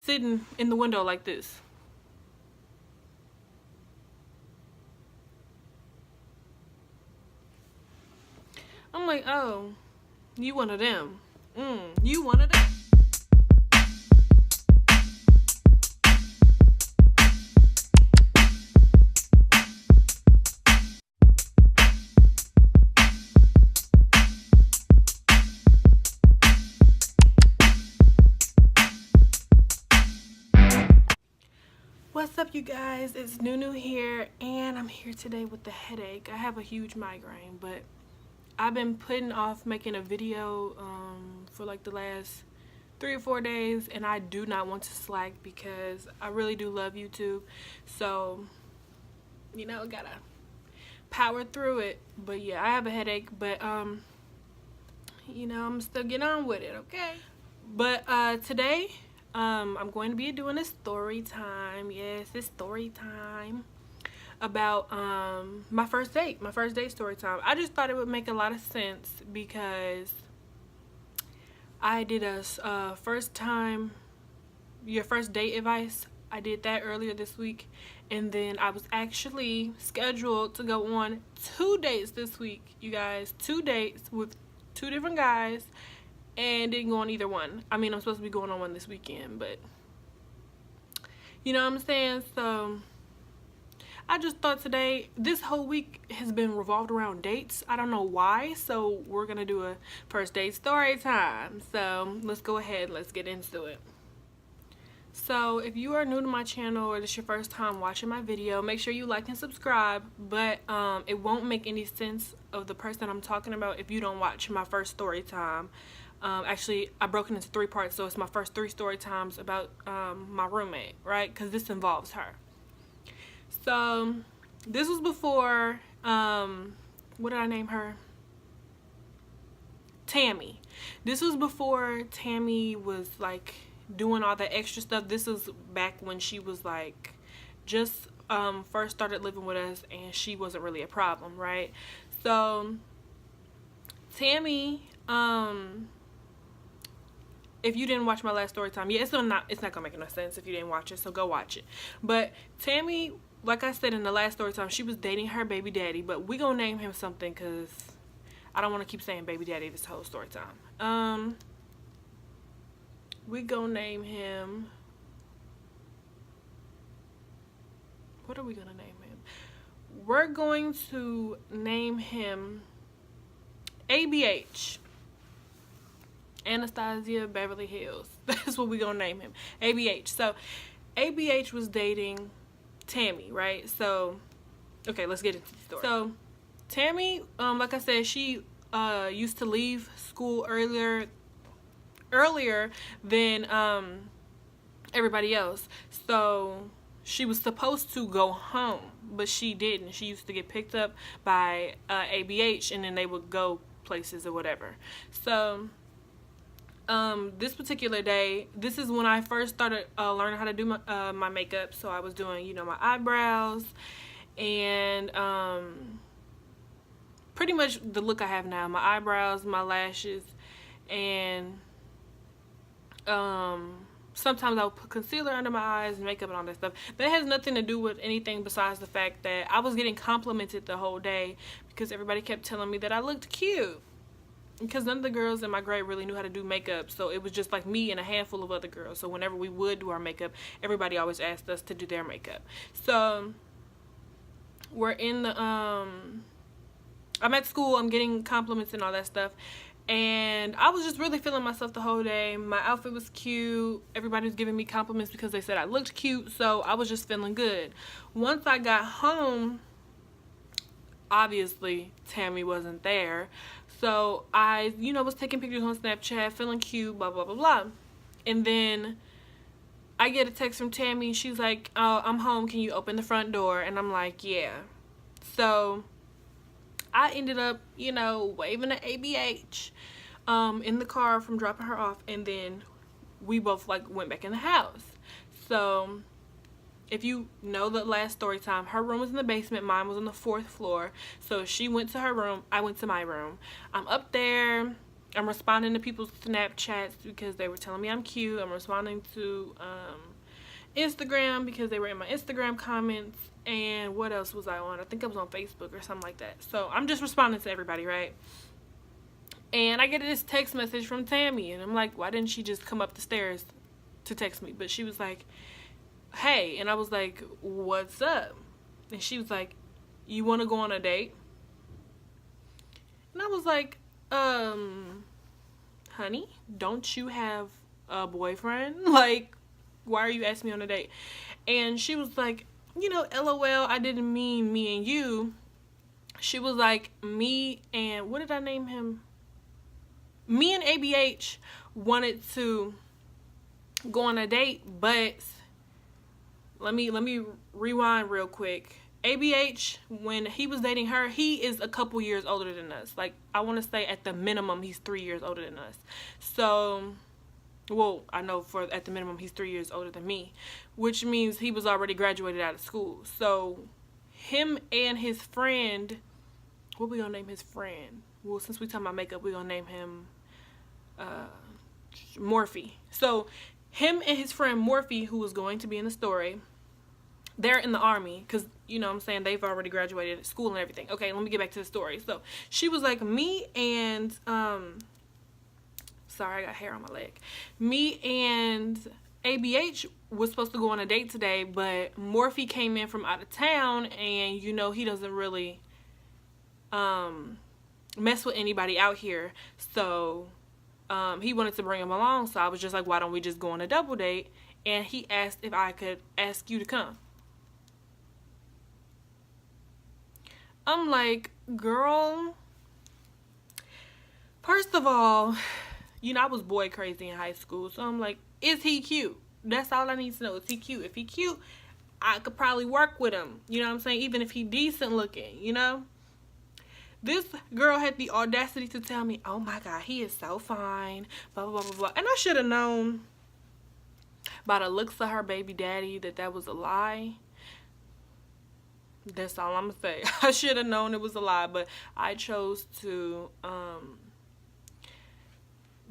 sitting in the window like this. I'm like, oh, you one of them. You one of them. What's up, you guys? It's Nunu here, and I'm here today with the headache. I have a huge migraine, but I've been putting off making a video for like the last 3 or 4 days, and I do not want to slack because I really do love YouTube. So, you know, gotta power through it. But yeah, I have a headache, but you know, I'm still getting on with it, okay? But today I'm going to be doing a story time. Yes, it's story time about my first date story time. I just thought it would make a lot of sense because I did a your first date advice. I did that earlier this week, and then I was actually scheduled to go on 2 dates this week, you guys. 2 dates with 2 different guys, and didn't go on either one. I mean, I'm supposed to be going on one this weekend, but you know what I'm saying? So I just thought today, this whole week has been revolved around dates. I don't know why, so we're gonna do a first date story time. So let's go ahead, let's get into it. So if you are new to my channel or this is your first time watching my video, make sure you like and subscribe. But it won't make any sense of the person I'm talking about if you don't watch my first story time. Actually, I broke it into 3 parts, so it's my first 3 story times about my roommate, right? Because this involves her. So this was before, what did I name her? Tammy. This was before Tammy was like doing all the extra stuff. This was back when she was like just first started living with us, and she wasn't really a problem, right? So Tammy, if you didn't watch my last story time, yeah, it's not gonna make no sense if you didn't watch it, so go watch it. But Tammy, like I said in the last story time, she was dating her baby daddy, but we gonna name him something because I don't want to keep saying baby daddy this whole story time. We gonna name him, what are we gonna name him? We're going to name him ABH. Anastasia Beverly Hills. That's what we're gonna name him. ABH. So ABH was dating Tammy, right? So okay, let's get into the story. So Tammy, like I said, she used to leave school earlier than everybody else. So she was supposed to go home, but she didn't. She used to get picked up by ABH, and then they would go places or whatever. So this particular day, this is when I first started learning how to do my makeup. So I was doing, you know, my eyebrows and pretty much the look I have now, my eyebrows, my lashes, and sometimes I'll put concealer under my eyes and makeup and all that stuff. That has nothing to do with anything besides the fact that I was getting complimented the whole day because everybody kept telling me that I looked cute. Because none of the girls in my grade really knew how to do makeup, so it was just like me and a handful of other girls. So whenever we would do our makeup, everybody always asked us to do their makeup. So we're in the I'm at school, I'm getting compliments and all that stuff, and I was just really feeling myself the whole day. My outfit was cute, everybody was giving me compliments because they said I looked cute, so I was just feeling good. Once I got home, obviously Tammy wasn't there. So I, you know, was taking pictures on Snapchat, feeling cute, blah, blah, blah, blah. And then I get a text from Tammy. She's like, oh, I'm home. Can you open the front door? And I'm like, yeah. So I ended up, you know, waving at ABH in the car from dropping her off. And then we both, like, went back in the house. So if you know the last story time, her room was in the basement, mine was on the 4th floor. So she went to her room, I went to my room. I'm up there, I'm responding to people's Snapchats because they were telling me I'm cute. I'm responding to Instagram because they were in my Instagram comments. And what else was I on? I think I was on Facebook or something like that. So I'm just responding to everybody, right? And I get this text message from Tammy, and I'm like, why didn't she just come up the stairs to text me? But she was like, hey. And I was like, what's up? And she was like, you want to go on a date? And I was like, honey, don't you have a boyfriend? Like, why are you asking me on a date? And she was like, you know, LOL, I didn't mean me and you. She was like, me and, what did I name him? Me and ABH wanted to go on a date, but let me rewind real quick. ABH, when he was dating her, he is a couple years older than us. Like, I want to say at the minimum, he's 3 years older than us. So, well, I know for at the minimum, he's 3 years older than me, which means he was already graduated out of school. So, him and his friend, what we gonna name his friend? Well, since we talking about makeup, we gonna name him Morphe. So, him and his friend Morphe, who was going to be in the story, they're in the Army because, you know what I'm saying, they've already graduated at school and everything. Okay, let me get back to the story. So she was like, me and sorry, I got hair on my leg. Me and ABH was supposed to go on a date today, but Morphe came in from out of town, and you know he doesn't really mess with anybody out here. So he wanted to bring him along. So I was just like, why don't we just go on a double date? And he asked if I could ask you to come. I'm like, girl, first of all, you know, I was boy crazy in high school. So I'm like, is he cute? That's all I need to know. Is he cute? If he cute, I could probably work with him. You know what I'm saying? Even if he decent looking, you know? This girl had the audacity to tell me, oh my God, he is so fine, blah, blah, blah, blah, blah. And I should have known by the looks of her baby daddy that was a lie. That's all I'm gonna say. I should have known it was a lie, but I chose to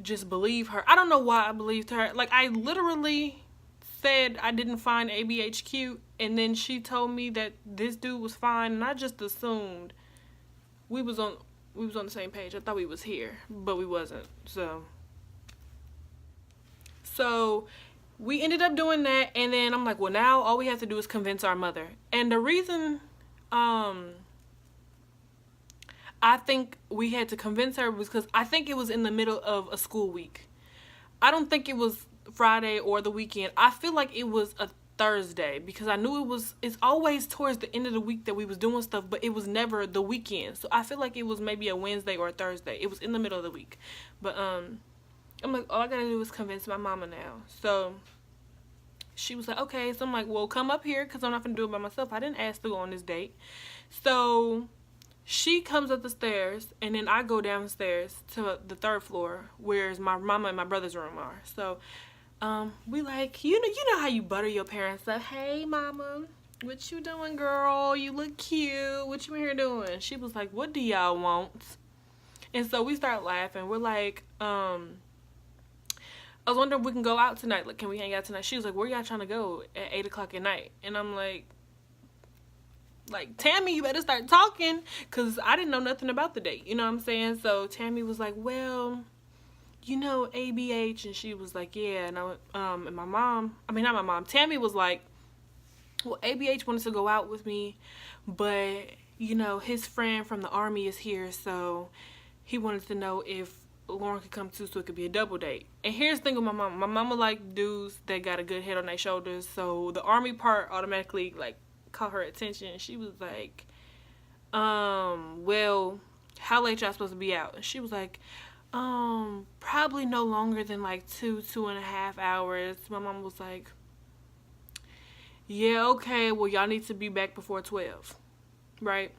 just believe her. I don't know why I believed her. Like, I literally said I didn't find ABH cute, and then she told me that this dude was fine, and I just assumed we was on the same page. I thought we was here, but we wasn't. So we ended up doing that, and then I'm like, well, now all we have to do is convince our mother. And the reason I think we had to convince her was because I think it was in the middle of a school week. I don't think it was Friday or the weekend. I feel like it was a Thursday, because I knew it's always towards the end of the week that we was doing stuff, but it was never the weekend. So I feel like it was maybe a Wednesday or a Thursday. It was in the middle of the week. But I'm like, all I gotta do is convince my mama now. So she was like, okay. So I'm like, well, come up here, because I'm not gonna do it by myself. I didn't ask to go on this date. So she comes up the stairs, and then I go downstairs to the third floor, where my mama and my brother's room are. So we like, you know how you butter your parents up. Hey, mama, what you doing, girl? You look cute. What you in here doing? She was like, what do y'all want? And so we start laughing. We're like, I was wondering if we can go out tonight. Like, can we hang out tonight? She was like, where y'all trying to go at 8 o'clock at night? And I'm like, Tammy, you better start talking, because I didn't know nothing about the date. You know what I'm saying? So Tammy was like, well, you know, ABH. And she was like, yeah. And and my mom, I mean, not my mom, Tammy was like, well, ABH wanted to go out with me, but, you know, his friend from the Army is here, so he wanted to know if Lauren could come too, so it could be a double date. And here's the thing with my mama. My mama like dudes that got a good head on their shoulders, so the Army part automatically, like, caught her attention. She was like, well, how late y'all supposed to be out? And she was like, probably no longer than like 2.5 hours. My mom was like, yeah, okay, well, y'all need to be back before 12, right?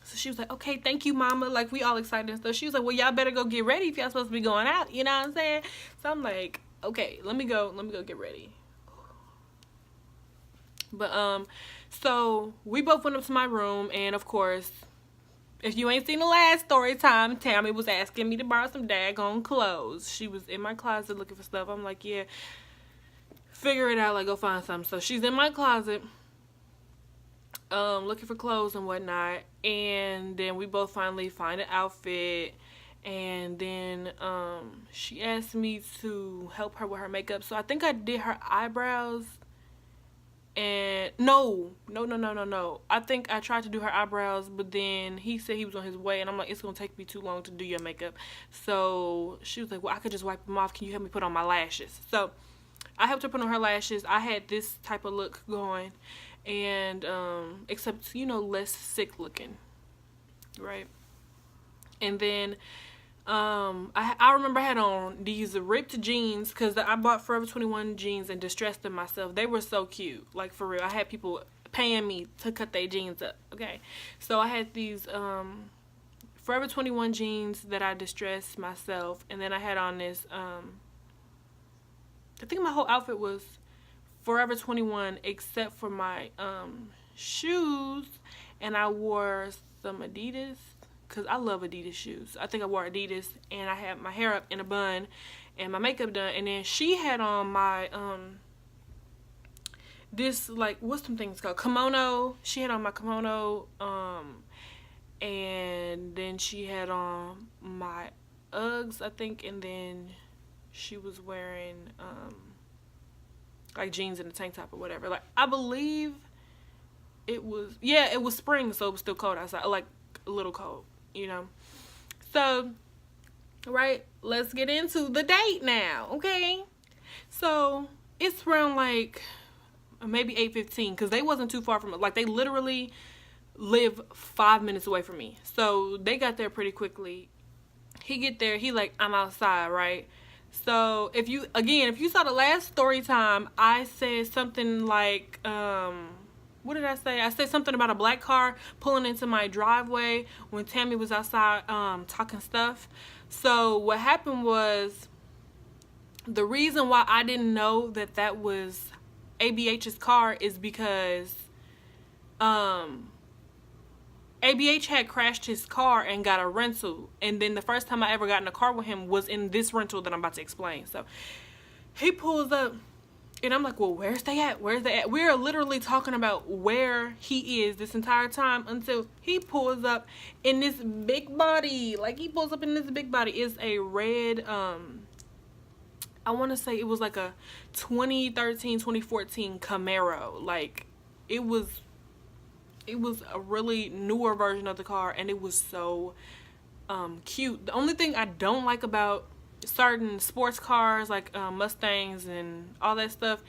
So she was like, okay, thank you, mama. Like, we all excited and stuff. She was like, well, y'all better go get ready if y'all supposed to be going out. You know what I'm saying? So I'm like, okay, let me go get ready. But so we both went up to my room, and of course If you ain't seen the last story time, Tammy was asking me to borrow some daggone clothes. She was in my closet looking for stuff. I'm like, yeah, figure it out, like, go find something. So she's in my closet, looking for clothes and whatnot. And then we both finally find an outfit. And then she asked me to help her with her makeup. So I think I did her eyebrows. And no. I think I tried to do her eyebrows, but then he said he was on his way, and I'm like, it's gonna take me too long to do your makeup. So she was like, well, I could just wipe them off. Can you help me put on my lashes? So I helped her put on her lashes. I had this type of look going, and except, you know, less sick looking, right? And then I remember I had on these ripped jeans, because I bought Forever 21 jeans and distressed them myself. They were so cute, like, for real. I had people paying me to cut their jeans up, okay? So I had these Forever 21 jeans that I distressed myself, and then I had on this, I think my whole outfit was Forever 21 except for my shoes, and I wore some Adidas, because I love Adidas shoes. I think I wore Adidas, and I had my hair up in a bun and my makeup done. And then she had on my, this, like, what's some things called? Kimono. She had on my kimono, and then she had on my Uggs, I think, and then she was wearing, like, jeans and a tank top or whatever. Like, I believe it was, yeah, it was spring, so it was still cold outside, like, a little cold, you know. So, right, let's get into the date now, okay? So it's around like maybe 8:15, because they wasn't too far from it. Like, they literally live 5 minutes away from me, so they got there pretty quickly. He get there, he like, I'm outside, right? So if you saw the last story time, I said something like, what did I say? I said something about a black car pulling into my driveway when Tammy was outside talking stuff. So what happened was, the reason why I didn't know that that was ABH's car is because ABH had crashed his car and got a rental. And then the first time I ever got in a car with him was in this rental that I'm about to explain. So he pulls up, and I'm like, well, where's they at? Where's they at? We're literally talking about where he is this entire time until he pulls up in this big body. Like, he pulls up in this big body. It's a red, I want to say it was like a 2013, 2014 Camaro. Like, it was a really newer version of the car, and it was so cute. The only thing I don't like about certain sports cars, like Mustangs and all that stuff,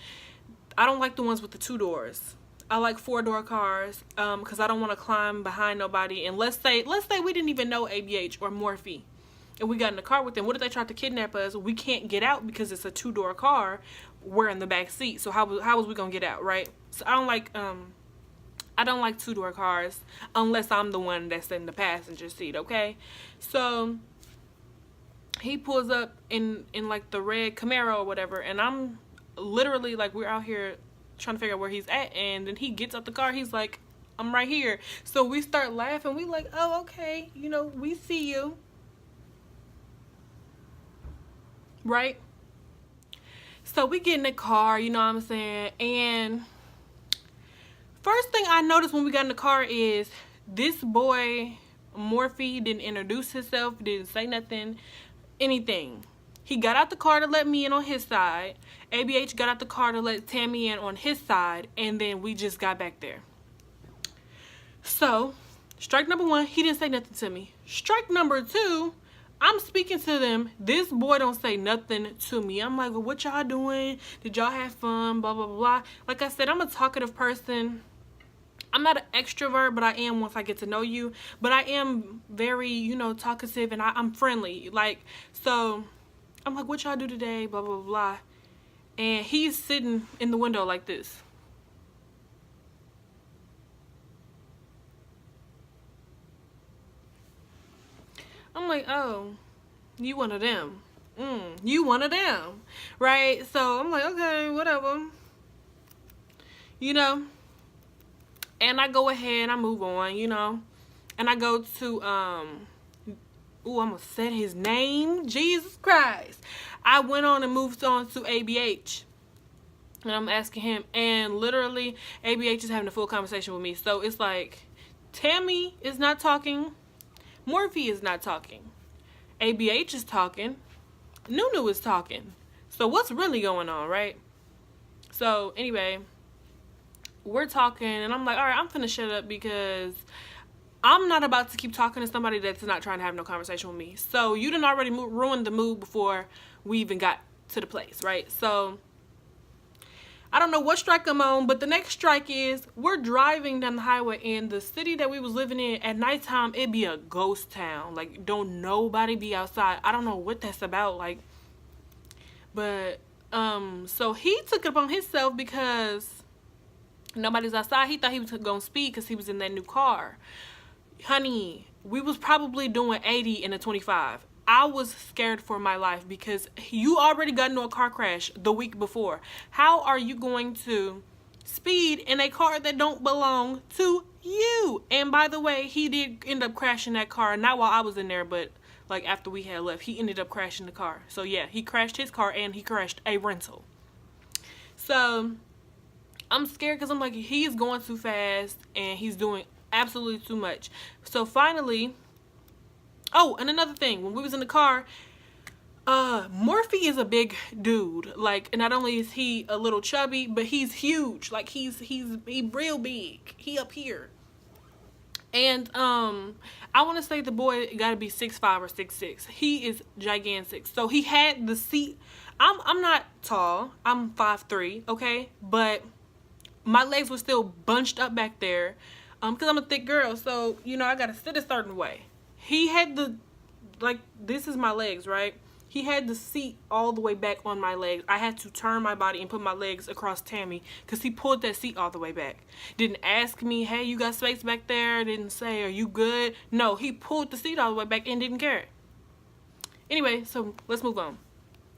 I don't like the ones with the 2 doors. I like 4-door cars, because I don't want to climb behind nobody. And let's say we didn't even know ABH or Morphe, and we got in the car with them. What if they tried to kidnap us? We can't get out because it's a 2-door car. We're in the back seat, so how was we gonna get out, right? So I don't like 2-door cars unless I'm the one that's in the passenger seat, okay? So he pulls up in like the red Camaro or whatever, and I'm literally like, we're out here trying to figure out where he's at, and then he gets out the car. He's like, I'm right here. So we start laughing. We like, oh, okay, you know, we see you, right? So we get in the car, you know what I'm saying? And first thing I noticed when we got in the car is this boy, Morphe, didn't introduce himself, didn't say nothing, anything. He got out the car to let me in on his side. ABH got out the car to let Tammy in on his side, and then we just got back there. So, strike number 1, he didn't say nothing to me. Strike number 2, I'm speaking to them. This boy don't say nothing to me. I'm like, well, what y'all doing? Did y'all have fun? Blah, blah, blah. Like I said, I'm a talkative person. I'm not an extrovert, but I am once I get to know you. But I am very, you know, talkative, and I'm friendly. Like, so I'm like, what y'all do today? Blah, blah, blah. And he's sitting in the window like this. I'm like, oh, you one of them. You one of them. Right? So I'm like, okay, whatever. You know? And I go ahead, I move on, you know. and I go to ooh, I'm gonna say his name, Jesus Christ. I went on and moved on to ABH, and I'm asking him, and literally ABH is having a full conversation with me. So it's like Tammy is not talking, Morphe is not talking, ABH is talking, Nunu is talking. So what's really going on, right? So anyway, we're talking, and I'm like, all right, I'm finna shut up because I'm not about to keep talking to somebody that's not trying to have no conversation with me. So you done already ruined the mood before we even got to the place, right? So I don't know what strike I'm on, but the next strike is we're driving down the highway, and the city that we was living in at nighttime, it be a ghost town. Like, don't nobody be outside. I don't know what that's about, like, but so he took it upon himself because nobody's outside. He thought he was gonna speed because he was in that new car. Honey, we was probably doing 80 in a 25. I was scared for my life because you already got into a car crash the week before. How are you going to speed in a car that don't belong to you? And by the way, he did end up crashing that car, not while I was in there, but like after we had left, he ended up crashing the car. So yeah, he crashed his car and he crashed a rental. So I'm scared because I'm like, he's going too fast and he's doing absolutely too much. So finally, oh, and another thing, when we was in the car, Morphe is a big dude. Like, not only is he a little chubby, but he's huge. Like, he real big. He up here. And I want to say the boy got to be 6'5" or 6'6". He is gigantic. So he had the seat. I'm not tall. I'm 5'3", okay? But my legs were still bunched up back there. Because I'm a thick girl, so, you know, I gotta sit a certain way. He had the, like, this is my legs, right? He had the seat all the way back on my legs. I had to turn my body and put my legs across Tammy because he pulled that seat all the way back. Didn't ask me, hey, you got space back there? Didn't say, are you good? No, he pulled the seat all the way back and didn't care. Anyway, so let's move on.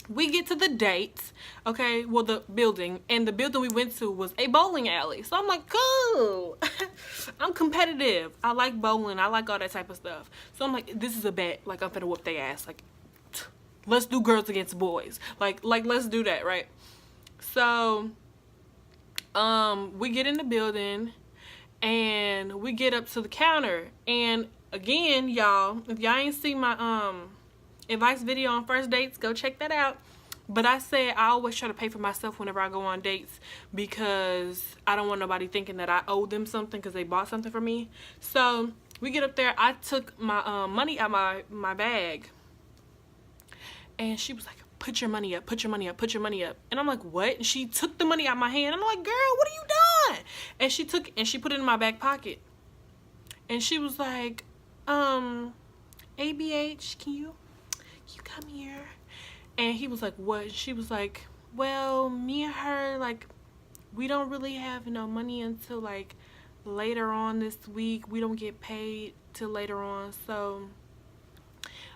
We get to the date, okay, well, the building, and the building we went to was a bowling alley. So I'm like, cool. I'm competitive. I like bowling. I like all that type of stuff. So I'm like, this is a bet. Like, I'm finna whoop their ass. Like, let's do girls against boys. Like, let's do that, right? So, we get in the building, and we get up to the counter. And again, y'all, if y'all ain't seen my, advice video on first dates, go check that out. But I said I always try to pay for myself whenever I go on dates because I don't want nobody thinking that I owe them something because they bought something for me. So we get up there. I took my money out my bag, and she was like, put your money up, put your money up, put your money up. And I'm like, what? And she took the money out my hand. I'm like, girl, what are you doing? And she took and she put it in my back pocket. And she was like, ABH, can you come here? And he was like, what? She was like, well, me and her, like, we don't really have no money until like later on this week. We don't get paid till later on, so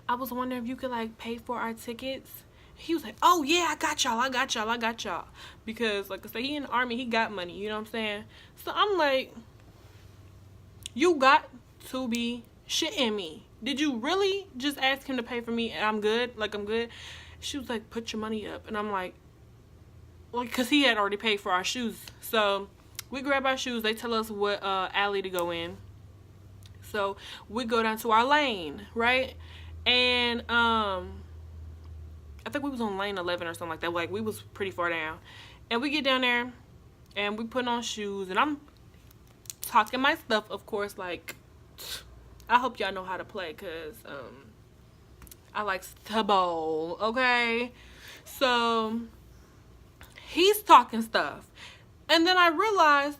I was wondering if you could like pay for our tickets. He was like, oh yeah, I got y'all, because like I said, he in the army, he got money, you know what I'm saying? So I'm like, you got to be shitting me. Did you really just ask him to pay for me and I'm good? Like, I'm good? She was like, put your money up. And I'm like, because he had already paid for our shoes. So we grab our shoes. They tell us what alley to go in. So we go down to our lane, right? And I think we was on lane 11 or something like that. Like, we was pretty far down. And we get down there and we put on shoes. And I'm talking my stuff, of course, like, I hope y'all know how to play, because I like to bowl, okay? So he's talking stuff, and then I realized,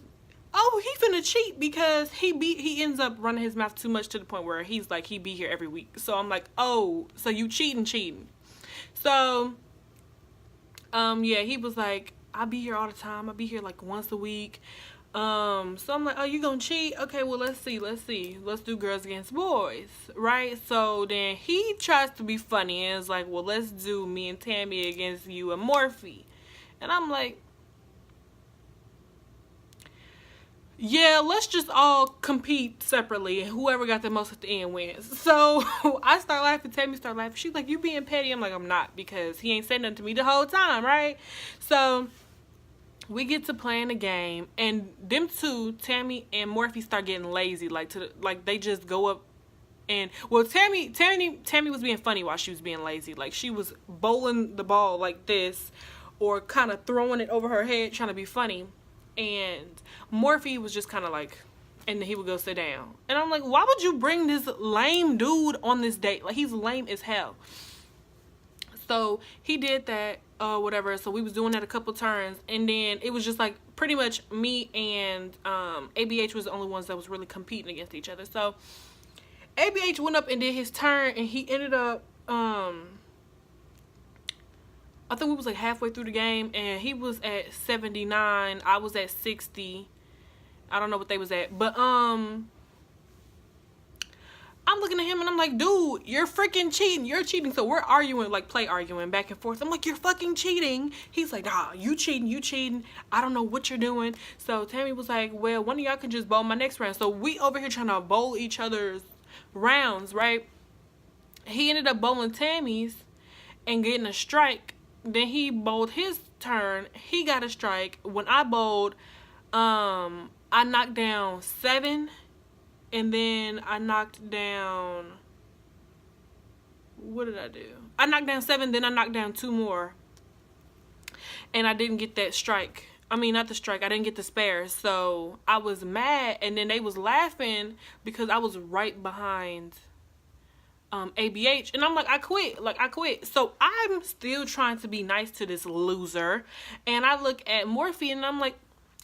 oh, he finna cheat because he ends up running his mouth too much to the point where he's like, he be here every week. So I'm like, oh, so you cheating. So yeah, he was like, I be here all the time. I be here like once a week. So I'm like, oh, you gonna cheat? Okay, well, let's see. Let's do girls against boys, right? So then he tries to be funny and is like, well, let's do me and Tammy against you and Morphe. And I'm like, yeah, let's just all compete separately, and whoever got the most at the end wins. So I start laughing. Tammy start laughing. She's like, "You being petty?" I'm like, "I'm not, because he ain't said nothing to me the whole time, right?" So we get to playing the game, and them two, Tammy and Morphe, start getting lazy. Like they just go up. And well, Tammy was being funny while she was being lazy. Like, she was bowling the ball like this, or kind of throwing it over her head, trying to be funny. And Morphe was just kind of like, and then he would go sit down. And I'm like, why would you bring this lame dude on this date? Like, he's lame as hell. So he did that, whatever. So we was doing that a couple turns, and then it was just like pretty much me and ABH was the only ones that was really competing against each other. So ABH went up and did his turn, and he ended up, I think we was like halfway through the game, and he was at 79. I was at 60. I don't know what they was at, but I'm looking at him and I'm like, dude, you're freaking cheating. You're cheating. So we're arguing, like play arguing back and forth. I'm like, you're fucking cheating. He's like, nah, you cheating, you cheating. I don't know what you're doing. So Tammy was like, well, one of y'all can just bowl my next round. So we over here trying to bowl each other's rounds, right? He ended up bowling Tammy's and getting a strike. Then he bowled his turn. He got a strike. When I bowled, I knocked down 7. And then I knocked down, what did I do? I knocked down 7, then I knocked down 2 more. And I didn't get that strike. I mean, not the strike. I didn't get the spare. So I was mad. And then they was laughing because I was right behind ABH. And I'm like, I quit. Like, I quit. So I'm still trying to be nice to this loser. And I look at Morphe and I'm like,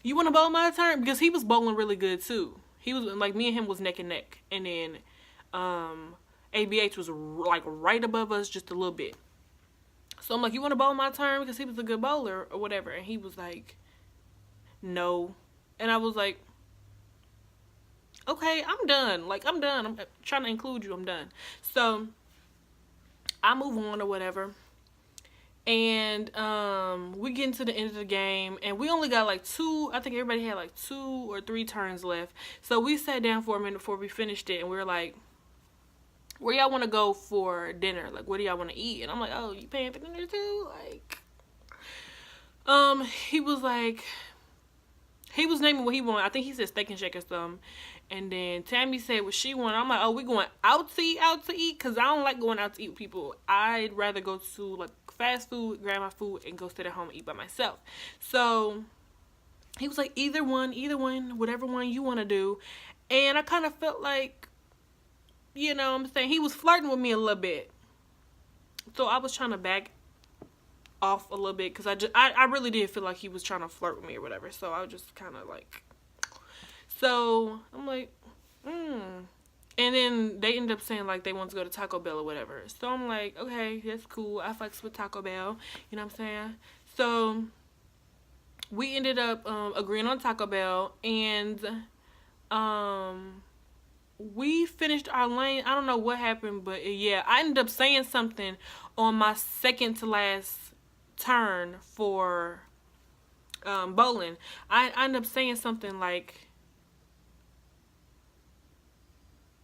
you want to bowl my turn? Because he was bowling really good too. He was like, me and him was neck and neck. And then ABH was like right above us just a little bit. So I'm like, you want to bowl my turn? Because he was a good bowler or whatever. And he was like, no. And I was like, okay, I'm done. Like, I'm done. I'm trying to include you. I'm done. So I move on or whatever. And we get into the end of the game, and we only got like 2, I think everybody had like 2 or 3 turns left. So we sat down for a minute before we finished it, and we were like, where y'all want to go for dinner? Like, what do y'all want to eat? And I'm like, oh, you paying for dinner too? Like, he was like, he was naming what he wanted. I think he said Steak and Shake or something. And then Tammy said what she wanted. I'm like, oh, we going out to eat? Because I don't like going out to eat with people. I'd rather go to like fast food, grab my food, and go sit at home and eat by myself. So he was like, either one, whatever one you want to do. And I kind of felt like, you know what I'm saying, he was flirting with me a little bit. So I was trying to back off a little bit, because I really did feel like he was trying to flirt with me or whatever. So I was just kind of like, so I'm like, And then they ended up saying like they want to go to Taco Bell or whatever. So I'm like, okay, that's cool. I fucks with Taco Bell. You know what I'm saying? So we ended up agreeing on Taco Bell, and we finished our lane. I don't know what happened, but yeah, I ended up saying something on my second to last turn for bowling. I ended up saying something like,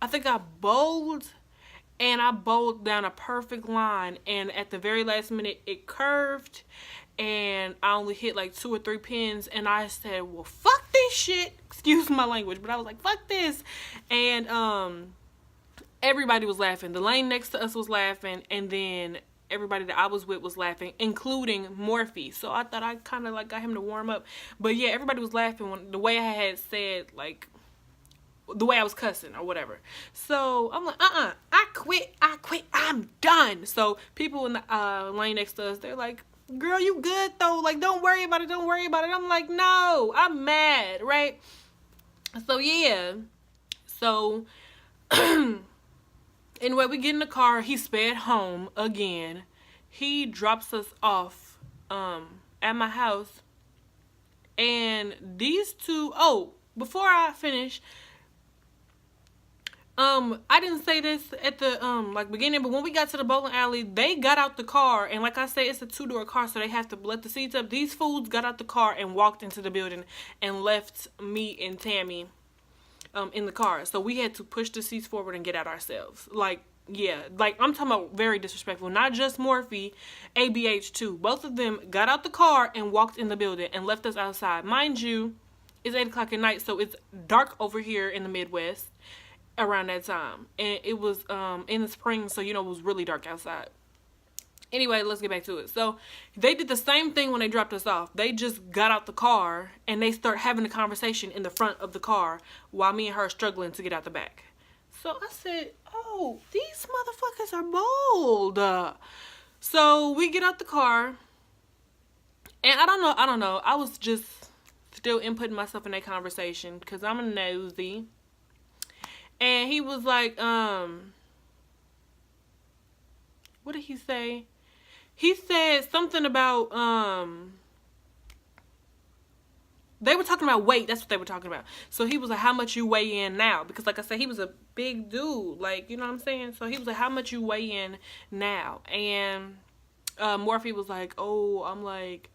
I think I bowled, and I bowled down a perfect line, and at the very last minute it curved, and I only hit like 2 or 3 pins, and I said, well, fuck this shit, excuse my language, but I was like, fuck this. And everybody was laughing. The lane next to us was laughing, and then everybody that I was with was laughing, including Morphe. So I thought I kind of like got him to warm up. But yeah, everybody was laughing when the way I had said, like, the way I was cussing or whatever. So I'm like, I quit, I'm done. So people in the lane next to us, they're like, girl, you good though? Like, don't worry about it. I'm like, no, I'm mad, right? So yeah. So anyway, we get in the car. He sped home again. He drops us off at my house. And these two, before I finish, I didn't say this at the like beginning, but when we got to the bowling alley, they got out the car, and like I said, it's a 2-door car, so they have to let the seats up. These fools got out the car and walked into the building and left me and Tammy in the car. So we had to push the seats forward and get out ourselves. Like, yeah, like I'm talking about very disrespectful. Not just Morphe, ABH too. Both of them got out the car and walked in the building and left us outside. Mind you, it's 8 o'clock at night, so it's dark over here in the Midwest around that time. And it was in the spring, so you know it was really dark outside. Anyway, let's get back to it. So they did the same thing when they dropped us off. They just got out the car and they start having a conversation in the front of the car while me and her are struggling to get out the back. So I said, oh, these motherfuckers are bold. So we get out the car, and I don't know. I was just still inputting myself in that conversation because I'm a nosy. And he was like, what did he say? He said something about, they were talking about weight. That's what they were talking about. So he was like, how much you weigh in now? Because like I said, he was a big dude. Like, you know what I'm saying? So he was like, how much you weigh in now? And Morphe was like, oh, I'm like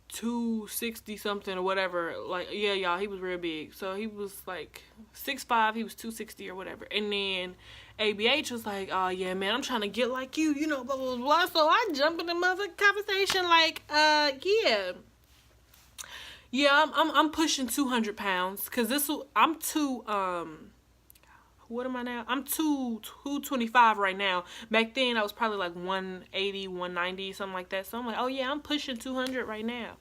260 something or whatever. Like, yeah, y'all, he was real big. So he was like 6'5", he was 260 or whatever. And then ABH was like, oh yeah, man, I'm trying to get like you, you know, blah blah blah. So I jump in the mother conversation like, yeah, I'm pushing 200 pounds because I'm too what am I now? I'm 225 right now. Back then I was probably like 180, 190, something like that. So I'm like, oh yeah, I'm pushing 200 right now.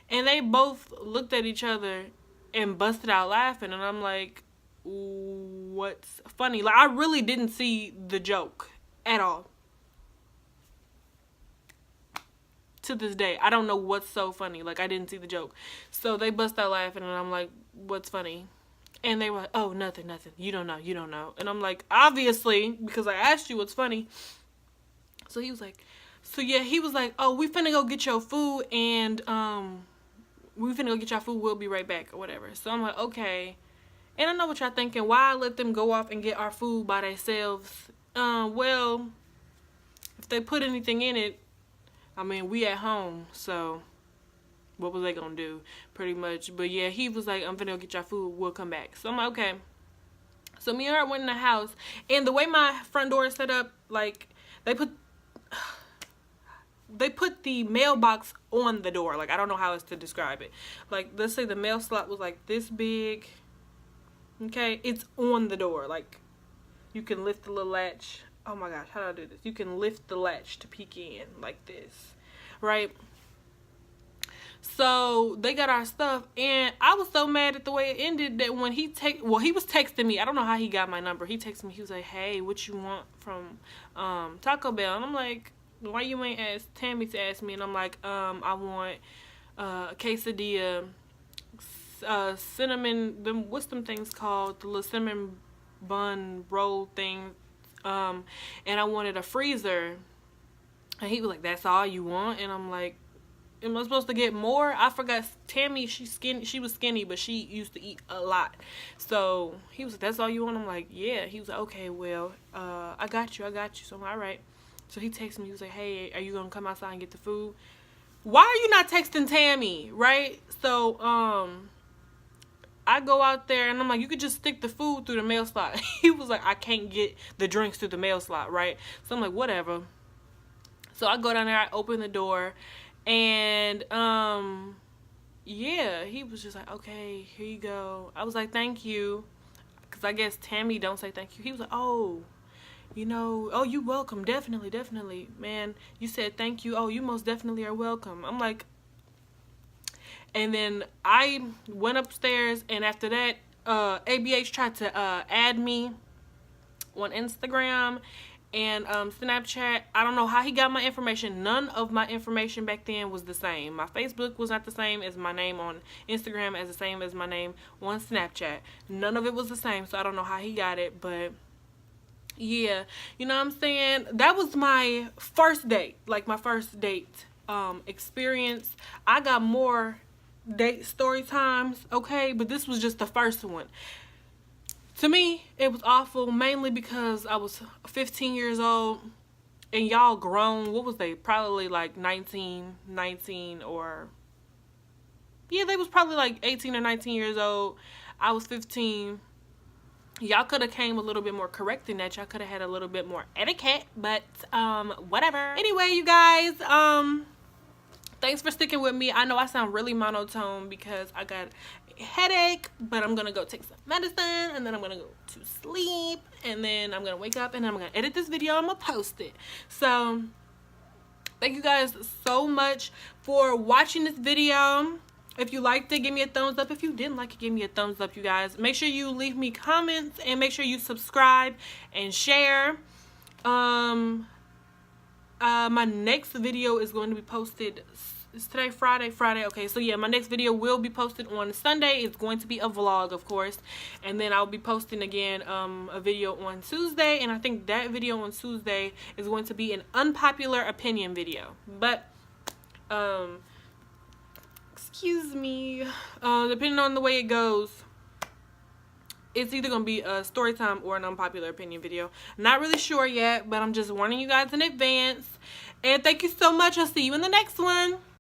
And they both looked at each other and busted out laughing, and I'm like, what's funny? Like, I really didn't see the joke at all. To this day, I don't know what's so funny. Like, I didn't see the joke. So they bust out laughing, and I'm like, what's funny? And they were like, oh, nothing. You don't know. And I'm like, obviously, because I asked you what's funny. So he was like, oh, we finna go get your food, and we'll be right back, or whatever. So I'm like, okay. And I know what y'all thinking. Why let them go off and get our food by themselves? Well, if they put anything in it, I mean, we at home, so what was they gonna do? Pretty much. But yeah, he was like, I'm finna go get y'all food, we'll come back. So I'm like, okay. So me and her went in the house, and the way my front door is set up, like, they put the mailbox on the door. Like, I don't know how else to describe it. Like, let's say the mail slot was like this big. Okay, it's on the door. Like, you can lift the little latch. Oh my gosh, how do I do this? You can lift the latch to peek in like this, right? So they got our stuff, and I was so mad at the way it ended that when he was texting me. I don't know how he got my number. He texted me. He was like, "Hey, what you want from Taco Bell?" And I'm like, "Why you ain't asked Tammy to ask me?" And I'm like, "I want a quesadilla, cinnamon. What's them things called? The little cinnamon bun roll thing." And I wanted a freezer. And he was like, that's all you want? And I'm like, am I supposed to get more? I forgot Tammy, she was skinny, but she used to eat a lot. So he was like, that's all you want? I'm like, yeah. He was like, okay, well, I got you. So I'm like, all right. So he texted me. He was like, hey, are you gonna come outside and get the food? Why are you not texting Tammy? Right? So I go out there, and I'm like, you could just stick the food through the mail slot. He was like, I can't get the drinks through the mail slot, right? So I'm like, whatever. So I go down there, I open the door, and yeah, he was just like, okay, here you go. I was like, thank you, because I guess Tammy don't say thank you. He was like, oh, you know, oh, you welcome, definitely, man. You said thank you. Oh, you most definitely are welcome. I'm like, and then I went upstairs, and after that, ABH tried to add me on Instagram and Snapchat. I don't know how he got my information. None of my information back then was the same. My Facebook was not the same as my name on Instagram, as the same as my name on Snapchat. None of it was the same, so I don't know how he got it, but yeah, you know what I'm saying? That was my first date, like my first date experience. I got more date story times, okay, but this was just the first one. To me, it was awful, mainly because I was 15 years old and y'all grown. What was they? Probably like 19, or yeah, they was probably like 18 or 19 years old. I was 15. Y'all could have came a little bit more correct than that. Y'all could have had a little bit more etiquette, but whatever. Anyway, you guys, thanks for sticking with me. I know I sound really monotone because I got a headache, but I'm gonna go take some medicine, and then I'm gonna go to sleep, and then I'm gonna wake up, and I'm gonna edit this video, and I'm gonna post it. So thank you guys so much for watching this video. If you liked it, give me a thumbs up. If you didn't like it, give me a thumbs up, you guys. Make sure you leave me comments, and make sure you subscribe and share. My next video is going to be posted. Is today Friday? Okay, so yeah, my next video will be posted on Sunday. It's going to be a vlog, of course, and then I'll be posting again a video on Tuesday, and I think that video on Tuesday is going to be an unpopular opinion video. But excuse me, depending on the way it goes, it's either gonna be a story time or an unpopular opinion video. Not really sure yet, but I'm just warning you guys in advance. And thank you so much. I'll see you in the next one.